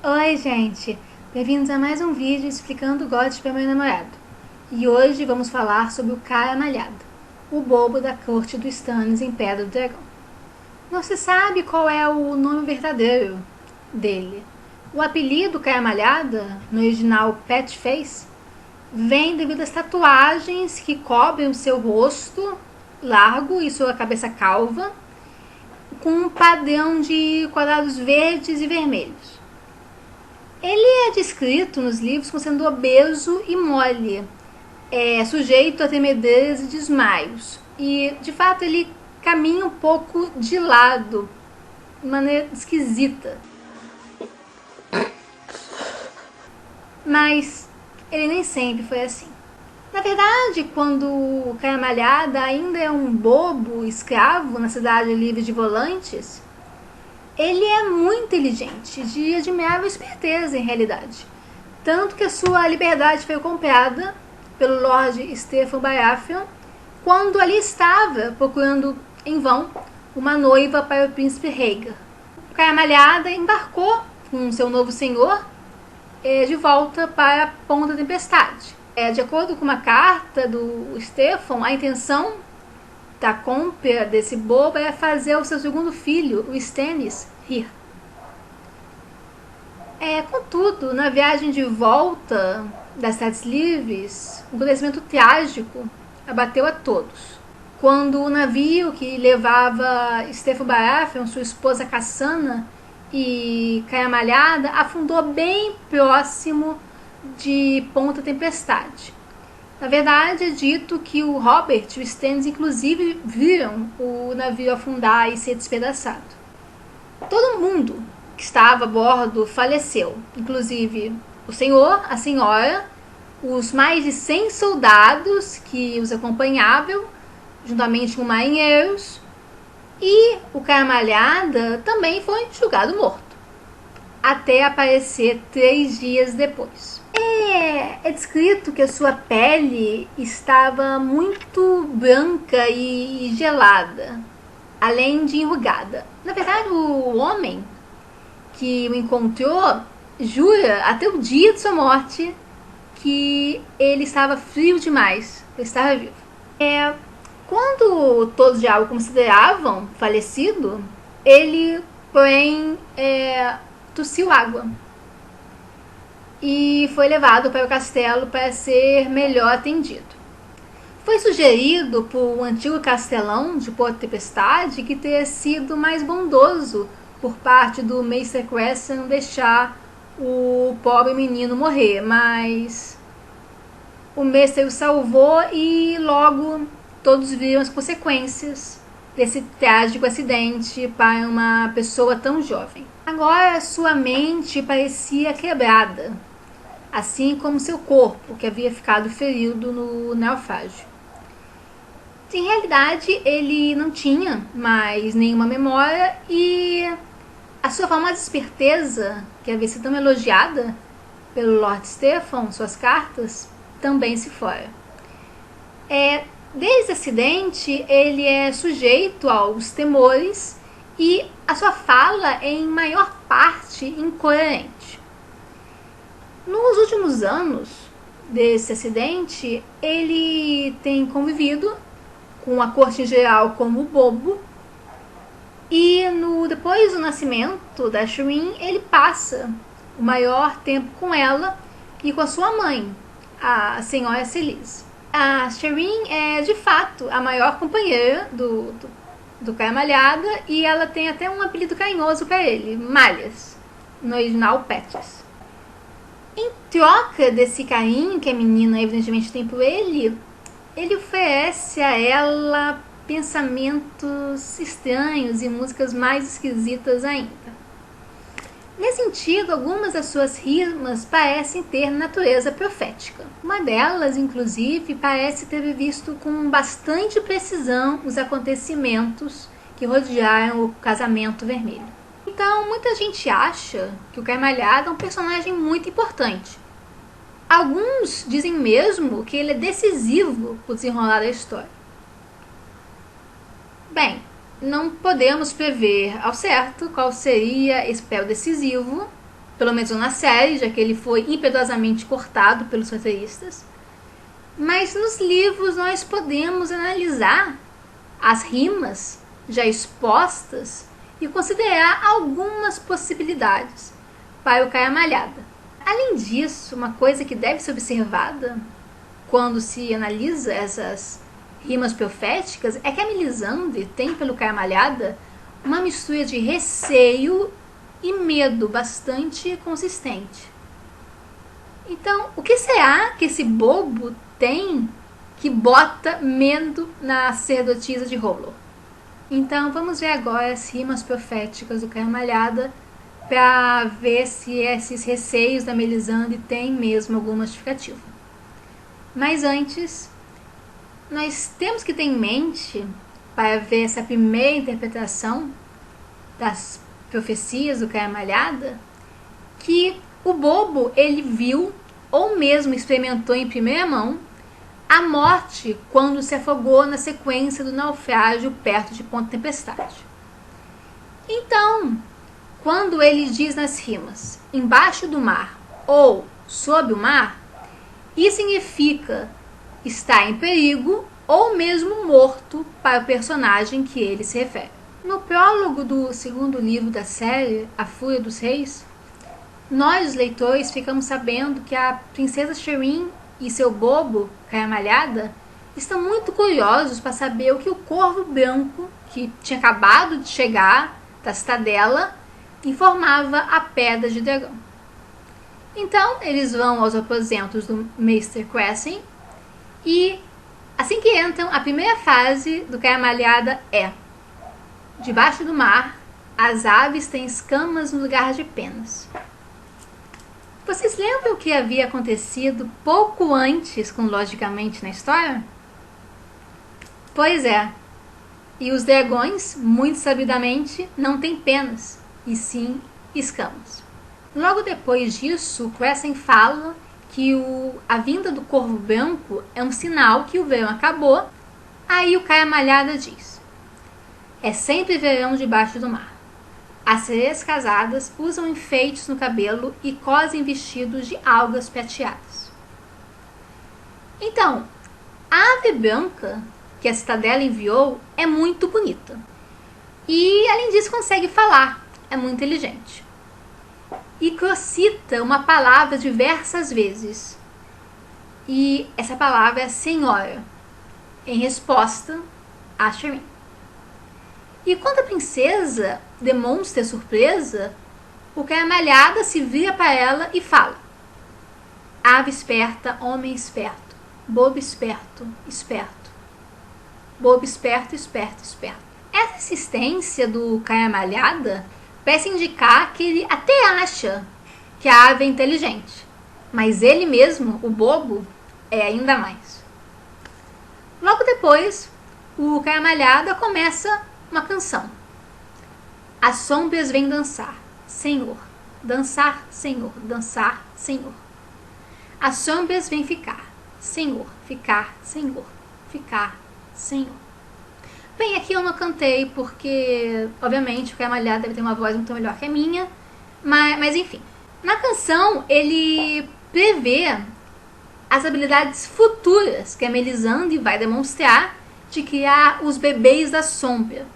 Oi, gente! Bem-vindos a mais um vídeo explicando God para meu namorado. E hoje vamos falar sobre o cara malhado, o bobo da corte do Stannis em Pedra do Dragão. Não se sabe qual é o nome verdadeiro dele. O apelido cara malhada, no original Pet Face, vem devido às tatuagens que cobrem o seu rosto largo e sua cabeça calva, com um padrão de quadrados verdes e vermelhos. Ele é descrito nos livros como sendo obeso e mole, sujeito a tremedeiras e desmaios. E, de fato, ele caminha um pouco de lado, de maneira esquisita. Mas ele nem sempre foi assim. Na verdade, quando o cara malhada ainda é um bobo escravo na cidade livre de Volantis, ele é muito inteligente, de admirável esperteza em realidade. Tanto que a sua liberdade foi comprada pelo Lord Stephen Baratheon quando ali estava procurando em vão uma noiva para o príncipe Rhaegar. O cara malhada embarcou com seu novo senhor de volta para a Ponta da Tempestade. De acordo com uma carta do Stephen, a intenção da compra desse bobo é fazer o seu segundo filho, o Stannis, rir. Contudo, na viagem de volta das Cidades Livres, um acontecimento trágico abateu a todos. Quando o navio que levava Stephen Baratheon, sua esposa Cassana e Cara Malhada afundou bem próximo de Ponta Tempestade. Na verdade, é dito que o Robert e o Stannis, inclusive, viram o navio afundar e ser despedaçado. Todo mundo que estava a bordo faleceu, inclusive o senhor, a senhora, os mais de 100 soldados que os acompanhavam, juntamente com marinheiros, e o cara malhada também foi julgado morto, até aparecer 3 dias depois. É descrito que a sua pele estava muito branca e gelada, além de enrugada. Na verdade, o homem que o encontrou jura até o dia de sua morte que ele estava frio demais, ele estava vivo. Quando todos já o consideravam falecido, ele, porém, tossiu água e foi levado para o castelo para ser melhor atendido. Foi sugerido por um antigo castelão de Porta Tempestade que teria sido mais bondoso por parte do Maester Crescent deixar o pobre menino morrer, mas o Maester o salvou e logo todos viram as consequências desse trágico acidente para uma pessoa tão jovem. Agora sua mente parecia quebrada, assim como seu corpo, que havia ficado ferido no naufrágio. Em realidade, ele não tinha mais nenhuma memória e a sua famosa esperteza, que havia sido tão elogiada pelo Lord Stephen, suas cartas, também se fora. Desde o acidente, ele é sujeito aos temores e a sua fala é em maior parte incoerente. Nos últimos anos desse acidente, ele tem convivido com a corte em geral como bobo e depois do nascimento da Shireen, ele passa o maior tempo com ela e com a sua mãe, a senhora Celise. A Shireen é de fato a maior companheira do cara malhada e ela tem até um apelido carinhoso para ele, Malhas, no original Patches. Em troca desse carinho que a menina evidentemente tem por ele oferece a ela pensamentos estranhos e músicas mais esquisitas ainda. Nesse sentido, algumas das suas rimas parecem ter natureza profética. Uma delas, inclusive, parece ter visto com bastante precisão os acontecimentos que rodearam o Casamento Vermelho. Então, muita gente acha que o cara malhado é um personagem muito importante. Alguns dizem mesmo que ele é decisivo para o desenrolar da história. Bem, não podemos prever ao certo qual seria esse papel decisivo, pelo menos na série, já que ele foi impiedosamente cortado pelos roteiristas. Mas nos livros nós podemos analisar as rimas já expostas e considerar algumas possibilidades para o Caia Malhada. Além disso, uma coisa que deve ser observada quando se analisa essas rimas proféticas é que a Melisandre tem pelo Caia Malhada uma mistura de receio e medo bastante consistente. Então, o que será que esse bobo tem que bota medo na sacerdotisa de R'hllor? Então, vamos ver agora as rimas proféticas do Caia Malhada para ver se esses receios da Melisandre têm mesmo alguma justificativa. Mas antes, nós temos que ter em mente, para ver essa primeira interpretação das profecias do Caia Malhada, que o bobo ele viu ou mesmo experimentou em primeira mão a morte quando se afogou na sequência do naufrágio perto de Ponta Tempestade. Então, quando ele diz nas rimas embaixo do mar ou sob o mar, isso significa estar em perigo ou mesmo morto para o personagem que ele se refere. No prólogo do segundo livro da série, A Fúria dos Reis, nós, os leitores, ficamos sabendo que a princesa Shireen e seu bobo, Caia Malhada, estão muito curiosos para saber o que o Corvo Branco, que tinha acabado de chegar da cidadela, informava a Pedra de Dragão. Então, eles vão aos aposentos do Maester Cressen e, assim que entram, a primeira fase do Caia Malhada é: debaixo do mar, as aves têm escamas no lugar de penas. Vocês lembram o que havia acontecido pouco antes, cronologicamente, na história? Pois é. E os dragões, muito sabidamente, não têm penas, e sim escamas. Logo depois disso, Cressen fala que a vinda do Corvo Branco é um sinal que o verão acabou. Aí o Caia Malhada diz: é sempre verão debaixo do mar. As sereias casadas usam enfeites no cabelo e cosem vestidos de algas prateadas. Então, a ave branca que a cidadela enviou é muito bonita. E, além disso, consegue falar. É muito inteligente. E crocita uma palavra diversas vezes. E essa palavra é senhora, em resposta a Shireen. E quando a princesa demonstra surpresa, o Caia Malhada se vira para ela e fala: ave esperta, homem esperto, bobo esperto, esperto, bobo esperto, esperto, esperto. Essa insistência do Caia Malhada parece indicar que ele até acha que a ave é inteligente, mas ele mesmo, o bobo, é ainda mais. Logo depois, o Caia Malhada começa uma canção. As sombras vêm dançar, Senhor. Dançar, Senhor. Dançar, Senhor. As sombras vêm ficar, Senhor. Ficar, Senhor. Ficar, Senhor. Bem, aqui eu não cantei porque, obviamente, o Caia Malhada deve ter uma voz muito melhor que a minha. Mas enfim. Na canção, ele prevê as habilidades futuras que a Melisandre vai demonstrar de criar os bebês da sombra,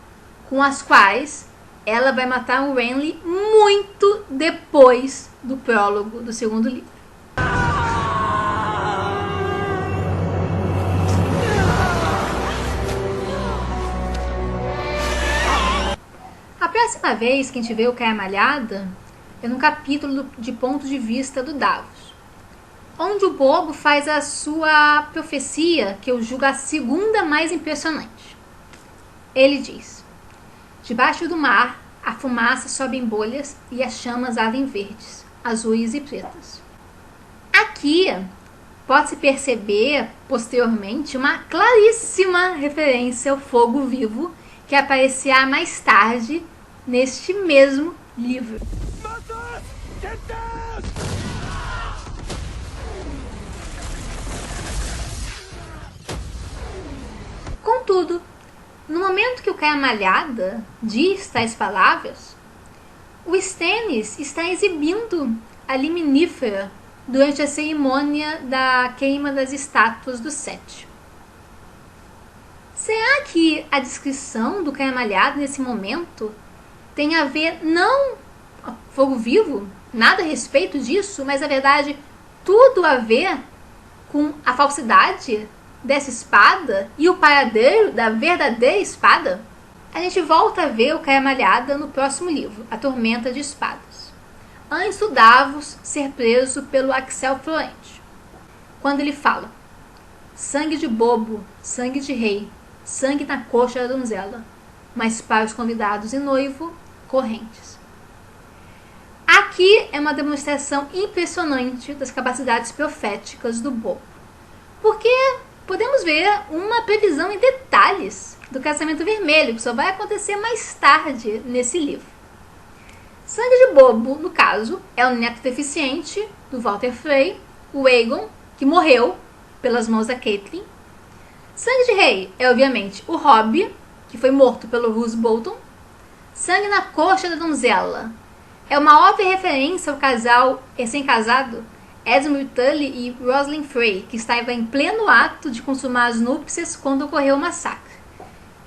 com as quais ela vai matar o Renly muito depois do prólogo do segundo livro. A próxima vez que a gente vê o Caia Malhada é no capítulo de ponto de vista do Davos, onde o bobo faz a sua profecia, que eu julgo a segunda mais impressionante. Ele diz: debaixo do mar, a fumaça sobe em bolhas e as chamas ardem verdes, azuis e pretas. Aqui pode-se perceber, posteriormente, uma claríssima referência ao fogo vivo que aparecerá mais tarde neste mesmo livro. Contudo, no momento que o Caia Malhada diz tais palavras, o Stannis está exibindo a liminífera durante a cerimônia da queima das estátuas do Sete. Será que a descrição do Caramalhado nesse momento tem a ver não fogo vivo, nada a respeito disso, mas na verdade tudo a ver com a falsidade dessa espada e o paradeiro da verdadeira espada? A gente volta a ver o Caramalhada no próximo livro, A Tormenta de Espadas. Antes do Davos ser preso pelo Axel Florente. Quando ele fala: sangue de bobo, sangue de rei, sangue na coxa da donzela, mas para os convidados e noivo, correntes. Aqui é uma demonstração impressionante das capacidades proféticas do bobo. Porque podemos ver uma previsão em detalhes do casamento vermelho, que só vai acontecer mais tarde nesse livro. Sangue de bobo, no caso, é o neto deficiente do Walder Frey, o Aegon, que morreu pelas mãos da Catelyn. Sangue de rei é, obviamente, o Robb, que foi morto pelo Roose Bolton. Sangue na coxa da donzela é uma óbvia referência ao casal recém-casado Edmure Tully e Roslyn Frey, que estava em pleno ato de consumar as núpcias quando ocorreu o massacre.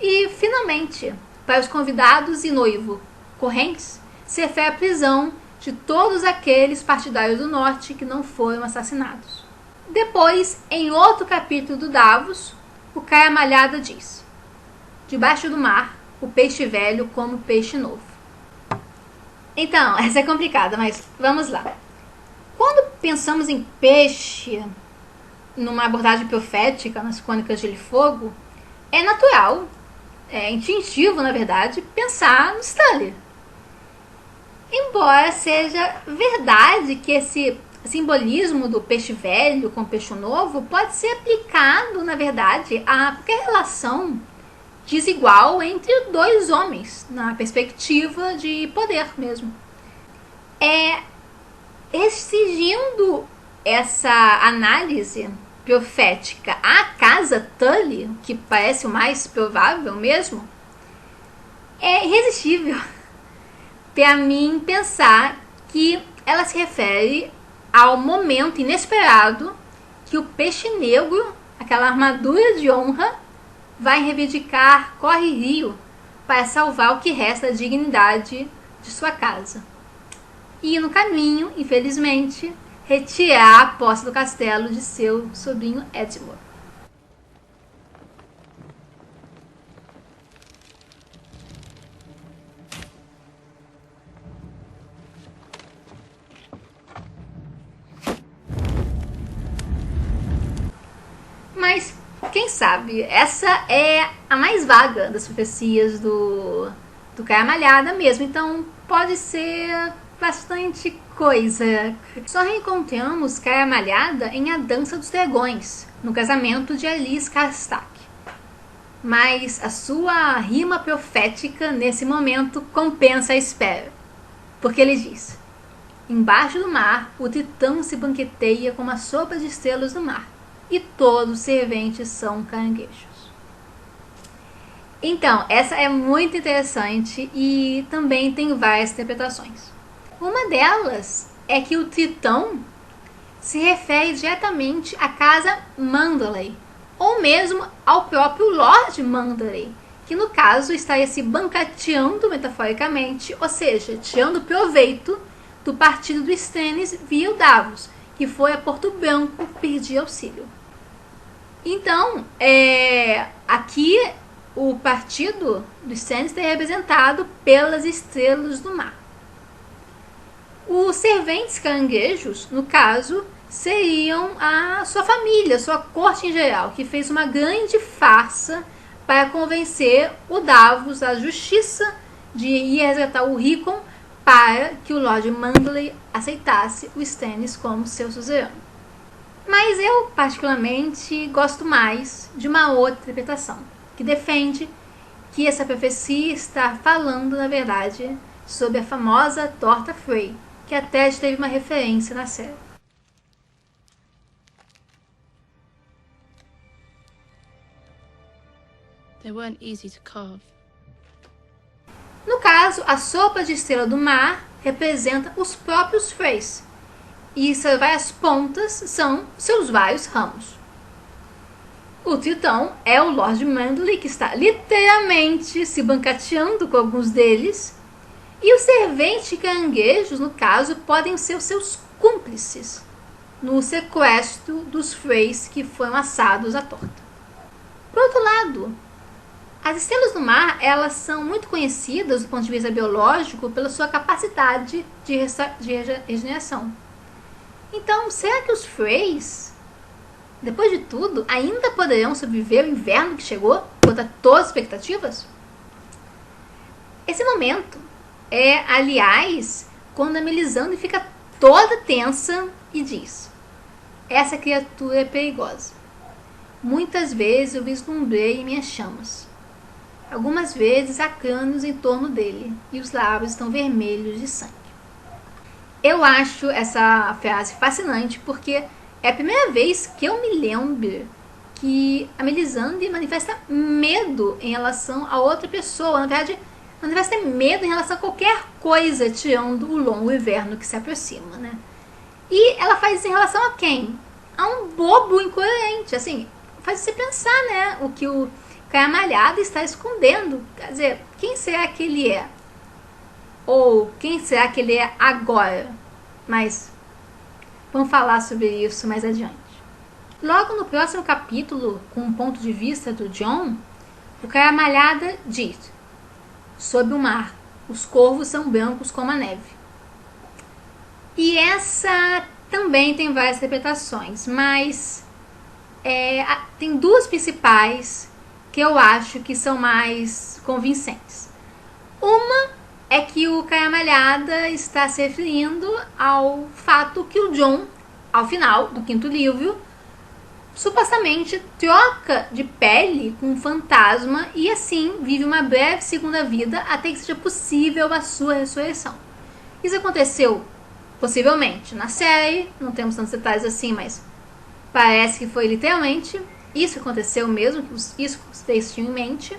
E, finalmente, para os convidados e noivo correntes, se refere à prisão de todos aqueles partidários do norte que não foram assassinados. Depois, em outro capítulo do Davos, o Caramalhada diz: debaixo do mar, o peixe velho come o peixe novo. Então, essa é complicada, mas vamos lá. Quando pensamos em peixe, numa abordagem profética nas Crônicas de Gelo e Fogo, é natural, é instintivo, na verdade, pensar no Stanley. Embora seja verdade que esse simbolismo do peixe velho com peixe novo pode ser aplicado, na verdade, a qualquer relação desigual entre dois homens, na perspectiva de poder mesmo. Exigindo essa análise profética à casa Tully, que parece o mais provável mesmo, é irresistível para mim pensar que ela se refere ao momento inesperado que o peixe negro, aquela armadura de honra, vai reivindicar corre-rio para salvar o que resta da dignidade de sua casa. E no caminho, infelizmente, retirar a posse do castelo de seu sobrinho Edmure. Mas, quem sabe, essa é a mais vaga das profecias do Caramalhada mesmo, então pode ser bastante coisa. Só reencontramos Caramalhada em A Dança dos Dragões, no casamento de Alice Karstark. Mas a sua rima profética nesse momento compensa a espera, porque ele diz: embaixo do mar o tritão se banqueteia como a sopa de estrelas do mar, e todos os serventes são caranguejos. Então, essa é muito interessante e também tem várias interpretações. Uma delas é que o tritão se refere diretamente à casa Manderley, ou mesmo ao próprio Lord Manderley, que no caso estaria se banqueteando metaforicamente, ou seja, tirando proveito do partido do Stannis via o Davos, que foi a Porto Branco pedir auxílio. Então, aqui o partido do Stannis é representado pelas estrelas do mar. Os serventes caranguejos, no caso, seriam a sua família, a sua corte em geral, que fez uma grande farsa para convencer o Davos da justiça de ir resgatar o Rickon para que o Lord Manderley aceitasse o Stannis como seu suzerano. Mas eu, particularmente, gosto mais de uma outra interpretação, que defende que essa profecia está falando, na verdade, sobre a famosa Torta Frey, que até teve uma referência na série. They weren't easy to carve. No caso, a sopa de estrela do mar representa os próprios Freys, e suas várias pontas são seus vários ramos. O Tritão é o Lord Manderly, que está literalmente se bancateando com alguns deles, e os serventes caranguejos, no caso, podem ser os seus cúmplices no sequestro dos Freys que foram assados à torta. Por outro lado, as estrelas do mar, elas são muito conhecidas do ponto de vista biológico pela sua capacidade de regeneração. Então, será que os Freys, depois de tudo, ainda poderão sobreviver ao inverno que chegou contra todas as expectativas? Esse momento é, aliás, quando a Melisandre fica toda tensa e diz: essa criatura é perigosa. Muitas vezes eu vislumbrei em minhas chamas. Algumas vezes há crânios em torno dele e os lábios estão vermelhos de sangue. Eu acho essa frase fascinante porque é a primeira vez que eu me lembro que a Melisandre manifesta medo em relação a outra pessoa. Na verdade, manifesta medo em relação a qualquer coisa, tirando o longo inverno que se aproxima, né? E ela faz isso em relação a quem? A um bobo incoerente. Assim, faz você pensar, né? O que o Caia Malhada está escondendo. Quer dizer, quem será que ele é? Ou quem será que ele é agora? Mas vamos falar sobre isso mais adiante. Logo no próximo capítulo, com o ponto de vista do Jon, o Caia Malhada diz: sob o mar, os corvos são brancos como a neve. E essa também tem várias interpretações, mas tem duas principais que eu acho que são mais convincentes. Uma é que o Caia Malhada está se referindo ao fato que o Jon, ao final do 5º livro, supostamente troca de pele com um fantasma e assim vive uma breve segunda vida até que seja possível a sua ressurreição. Isso aconteceu possivelmente na série, não temos tantos detalhes assim, mas parece que foi literalmente. Isso aconteceu mesmo, isso vocês tinham em mente.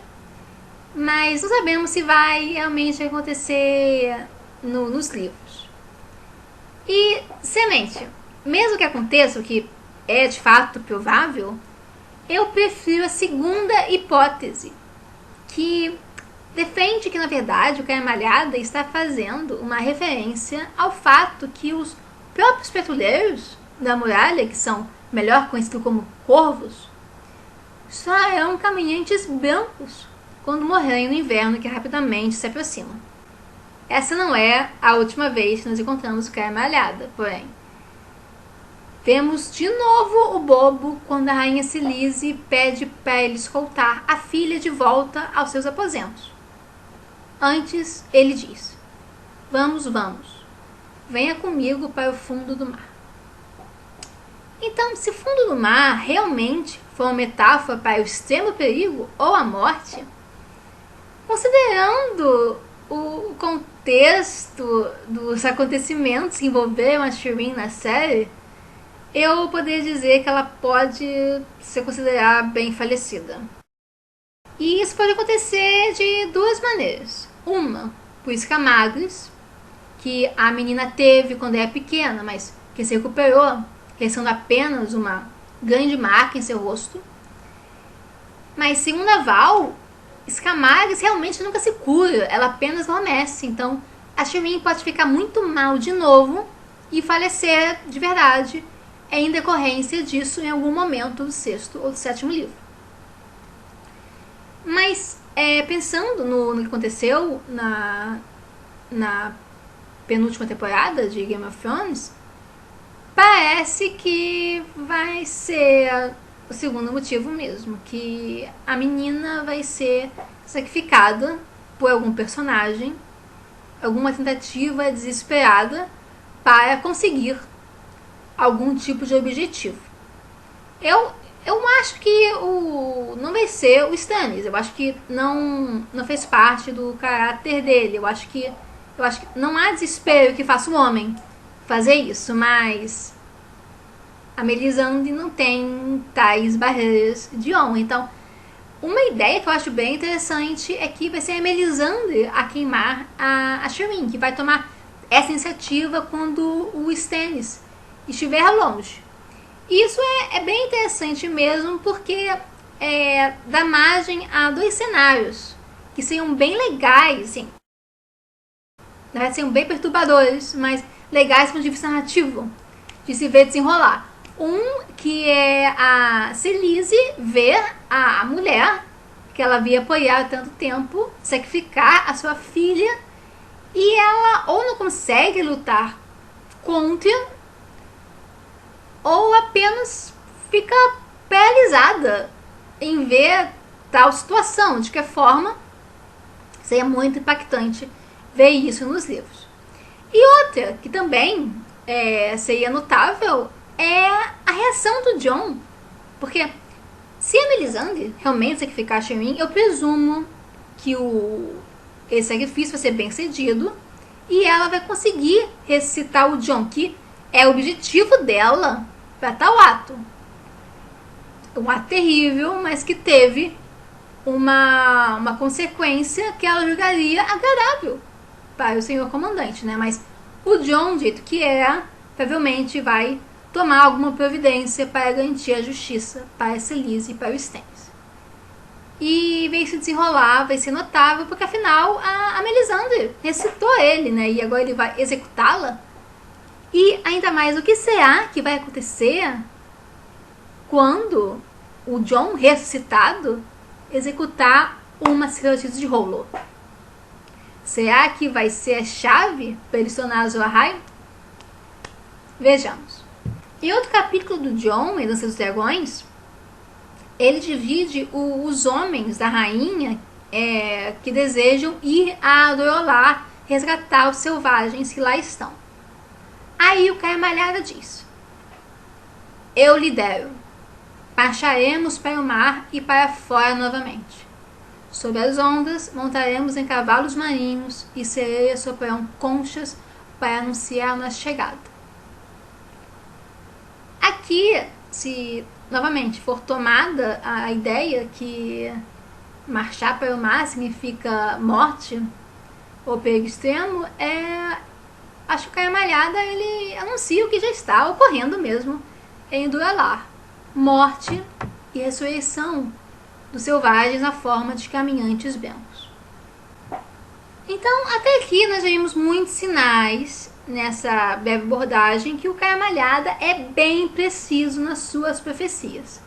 Mas não sabemos se vai realmente acontecer nos livros. E, semente, mesmo que aconteça, o que é de fato provável, eu prefiro a segunda hipótese, que defende que, na verdade, o Caia Malhada está fazendo uma referência ao fato que os próprios patrulheiros da muralha, que são melhor conhecidos como corvos, só eram caminhantes brancos quando morrerem no inverno que rapidamente se aproxima. Essa não é a última vez que nos encontramos o Caia Malhada, porém vemos de novo o bobo quando a rainha Silise pede para ele escoltar a filha de volta aos seus aposentos. Antes, ele diz: vamos, venha comigo para o fundo do mar. Então, se fundo do mar realmente for uma metáfora para o extremo perigo ou a morte, considerando o contexto dos acontecimentos que envolveram a Shireen na série, eu poderia dizer que ela pode ser considerada bem falecida. E isso pode acontecer de duas maneiras. Uma, por escamagres, que a menina teve quando era pequena, mas que se recuperou, restando apenas uma grande marca em seu rosto. Mas segundo a Val, escamagres realmente nunca se cura, ela apenas adormece. Então a Shireen pode ficar muito mal de novo e falecer de verdade em decorrência disso em algum momento do 6º ou do 7º livro. Mas pensando no que aconteceu na penúltima temporada de Game of Thrones, parece que vai ser o segundo motivo mesmo, que a menina vai ser sacrificada por algum personagem, alguma tentativa desesperada para conseguir algum tipo de objetivo. Eu acho que não vai ser o Stannis. Eu acho que não fez parte do caráter dele. Eu acho que não há desespero que faça um homem fazer isso, mas a Melisandre não tem tais barreiras de honra. Então, uma ideia que eu acho bem interessante é que vai ser a Melisandre a queimar a Shireen, que vai tomar essa iniciativa quando o Stannis estiver longe. Isso é bem interessante mesmo, porque dá margem a 2 cenários que seriam bem legais, assim. Na verdade, seriam bem perturbadores, mas legais do ponto de vista narrativo, de se ver desenrolar. Um que é a Selyse ver a mulher que ela havia apoiado há tanto tempo sacrificar a sua filha, e ela ou não consegue lutar contra, ou apenas fica paralisada em ver tal situação. De que forma seria muito impactante ver isso nos livros. E outra que também seria notável é a reação do Jon, porque se a Melisandre realmente sacrificar a Shireen, eu presumo que esse sacrifício vai ser bem cedido e ela vai conseguir ressuscitar o Jon, que é o objetivo dela para tal ato. Um ato terrível, mas que teve uma consequência que ela julgaria agradável para o senhor comandante, né? Mas o Jon, do jeito que provavelmente vai tomar alguma providência para garantir a justiça para a Selyse e para o Stannis. E vem se desenrolar, vai ser notável, porque afinal a Melisandre ressuscitou ele, né? E agora ele vai executá-la. E ainda mais, o que será que vai acontecer quando o Jon ressuscitado executar uma sacerdotisa de Rolo? Será que vai ser a chave para ele se tornar Azor Ahai? Vejamos. Em outro capítulo do Jon, em Dança dos Dragões, ele divide os homens da rainha que desejam ir a Dor-Olar resgatar os selvagens que lá estão. Aí o Caia Malhada diz: eu lidero. Marcharemos para o mar e para fora novamente. Sob as ondas, montaremos em cavalos marinhos e sereias soprarão conchas para anunciar nossa chegada. Aqui, se novamente for tomada a ideia que marchar para o mar significa morte ou perigo extremo, acho que o Caia Malhada ele anuncia o que já está ocorrendo mesmo em Dor-Olar: morte e ressurreição dos selvagens na forma de caminhantes brancos. Então, até aqui nós já vimos muitos sinais nessa breve abordagem que o Caia Malhada é bem preciso nas suas profecias,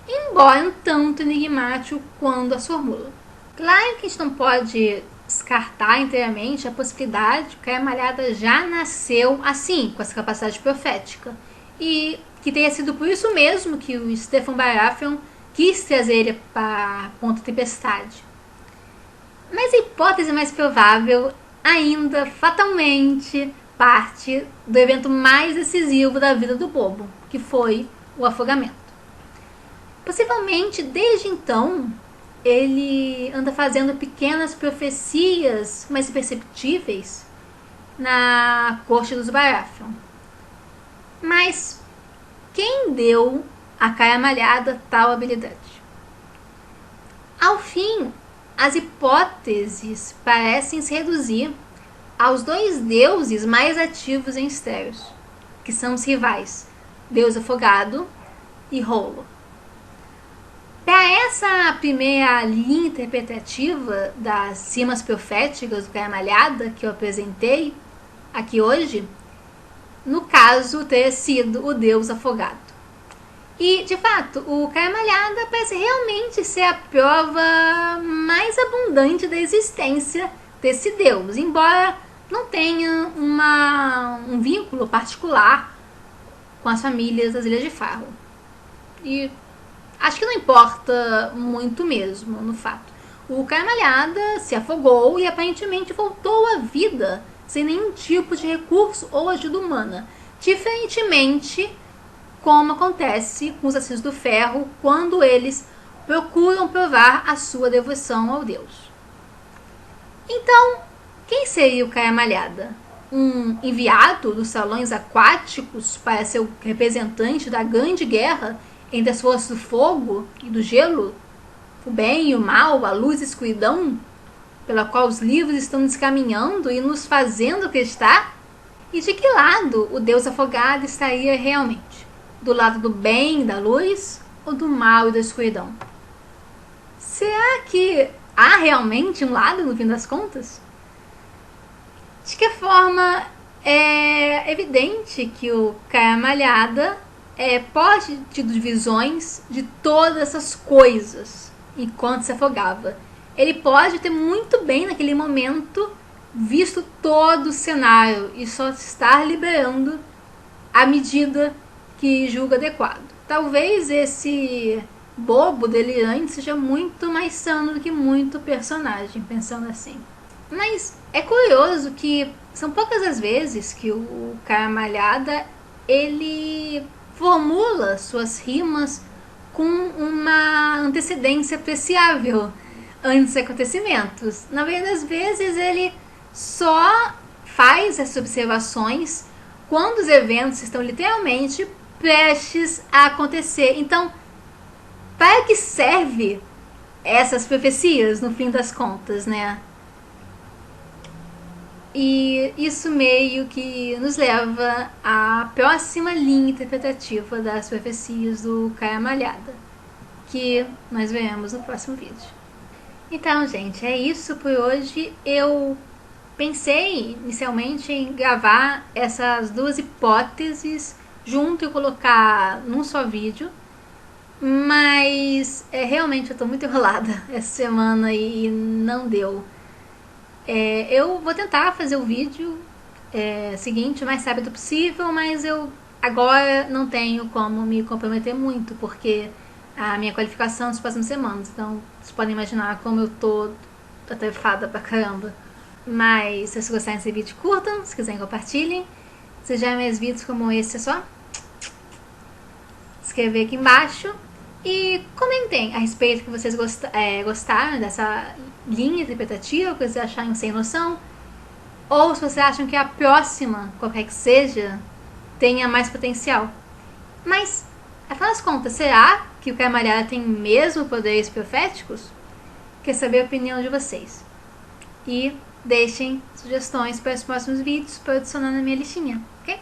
embora um tanto enigmático quando as formula. Claro que a gente não pode descartar inteiramente a possibilidade de que o Caia Malhada já nasceu assim, com essa capacidade profética, e que tenha sido por isso mesmo que o Stefan Baratheon quis trazer ele para a Ponta Tempestade. Mas a hipótese mais provável ainda fatalmente parte do evento mais decisivo da vida do Bobo, que foi o afogamento. Possivelmente desde então ele anda fazendo pequenas profecias mais perceptíveis na corte dos Baratheon. Mas quem deu a Caia Malhada tal habilidade? Ao fim, as hipóteses parecem se reduzir aos 2 deuses mais ativos em Estéreos, que são os rivais, Deus Afogado e Rolo. Para essa primeira linha interpretativa das cimas proféticas do Caia Malhada que eu apresentei aqui hoje, no caso ter sido o Deus Afogado. E, de fato, o Caia Malhada parece realmente ser a prova mais abundante da existência desse Deus, embora não tenha um vínculo particular com as famílias das Ilhas de Farro. E acho que não importa muito mesmo, no fato. O Caia Malhada se afogou e aparentemente voltou à vida sem nenhum tipo de recurso ou ajuda humana, diferentemente como acontece com os Assassinos do Ferro quando eles procuram provar a sua devoção ao Deus. Então, quem seria o Caia Malhada? Um enviado dos salões aquáticos para ser o representante da grande guerra entre as forças do fogo e do gelo, o bem e o mal, a luz e a escuridão, pela qual os livros estão nos caminhando e nos fazendo acreditar E de que lado o Deus afogado estaria realmente? Do lado do bem e da luz ou do mal e da escuridão? Será que há realmente um lado no fim das contas? De que forma é evidente que o Cara Malhada pode ter tido visões de todas essas coisas enquanto se afogava. Ele pode ter muito bem naquele momento visto todo o cenário e só estar liberando à medida que julga adequado. Talvez esse bobo delirante seja muito mais sano do que muito personagem, pensando assim. Mas é curioso que são poucas as vezes que o Cara Malhada ele formula suas rimas com uma antecedência apreciável antes dos acontecimentos. Na maioria das vezes ele só faz essas observações quando os eventos estão literalmente prestes a acontecer. Então, para que serve essas profecias no fim das contas, né? E isso meio que nos leva à próxima linha interpretativa das profecias do Cara Malhada, que nós veremos no próximo vídeo. Então, gente, é isso por hoje. Eu pensei inicialmente em gravar essas duas hipóteses junto e colocar num só vídeo, mas realmente eu tô muito enrolada essa semana e não deu. Eu vou tentar fazer o vídeo seguinte o mais rápido possível, mas eu agora não tenho como me comprometer muito, porque a minha qualificação nas próximas semanas, então vocês podem imaginar como eu tô atarefada pra caramba. Mas se vocês gostarem desse vídeo, curtam, se quiserem compartilhem. Se já mais vídeos como esse, é só escrever aqui embaixo e comentem a respeito que vocês gostaram dessa linha interpretativa, que vocês acharam sem noção, ou se vocês acham que a próxima, qualquer que seja, tenha mais potencial. Mas, afinal das contas, será que o Cara Malhada tem mesmo poderes proféticos? Quero saber a opinião de vocês. E deixem sugestões para os próximos vídeos para adicionar na minha listinha, ok?